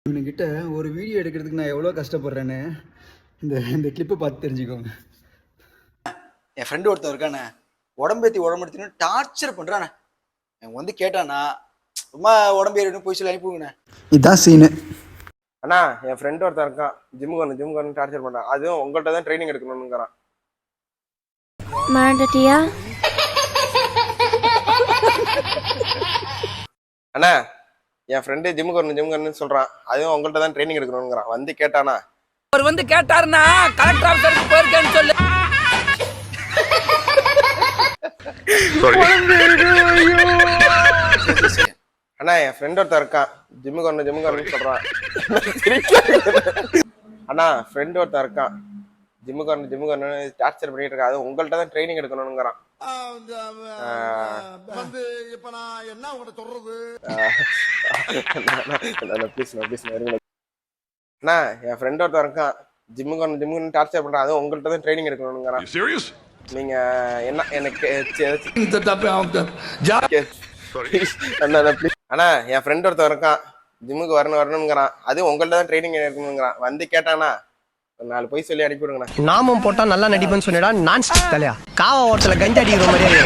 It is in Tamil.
இவனுக்கிட்ட ஒரு வீடியோ எடுக்கிறதுக்கு நான் எவ்வளோ கஷ்டப்படுறேன்னு இந்த இந்த கிளிப்பை பார்த்து தெரிஞ்சுக்கோங்க. என் ஃப்ரெண்டு ஒருத்தன் இருக்கானே, உடம்பேத்தி டார்ச்சர் பண்ணுறானே. அவன் வந்து கேட்டானா சும்மா உடம்பேறின்னு போய் சொல்லி அனுப்பிவிங்கண்ணே. இதுதான் சீனு. அண்ணா என் ஃப்ரெண்டு ஒருத்தன் இருக்கான், ஜிம்முக்கு டார்ச்சர் பண்ணுறான். அதுவும் உங்கள்கிட்ட தான் ட்ரைனிங் எடுக்கணுங்கிறான். மறந்துட்டியா? அண்ணா என் ஃப்ரெண்டு ஜிம்முக்கு சொல்றான், அதுவும் உங்கள்கிட்ட தான் ட்ரைனிங் எடுக்கணுங்கிறான். வந்து கேட்டானா அவர் வந்து கேட்டாருன்னா கலெக்டர் ஆஃபீஸருக்கு போயிருக்கேன்னு சொல்லு. அண்ணா என் ஃப்ரெண்ட் ஒருத்தன் இருக்கான், ஜிம்முக்கு சொல்றான். அண்ணா ஃப்ரெண்ட் ஒருத்தன் இருக்கான், ஜிம்முக்கு டார்ச்சர் பண்ணிட்டு இருக்கான். அது உங்கள்கிட்ட தான் ட்ரைனிங் எடுக்கணுங்கிறான். அண்ணா என் ஃப்ரெண்ட் ஒருத்தன் இருக்கான், ஜிம்முக்கு டார்ச்சர் பண்றான். அது உங்கள்கிட்ட தான் ட்ரைனிங் எடுக்கணுங்கிறான். நீங்க என்ன எனக்கு அண்ணா என் ஃப்ரெண்ட் ஒருத்தன் இருக்கான், ஜிம்முக்கு வரணுங்கிறான். அது உங்கள்கிட்ட தான் ட்ரைனிங் எடுக்கணுங்கிறான். வந்து கேட்டானா 4 போய் சொல்லி அனுப்பி விடுங்கண்ணா. நாமும் போட்டா நல்லா நடிப்புன்னு சொன்னடா. நான் தலையா காவா ஓட்டல கஞ்சி அடிக்கிற மாதிரியே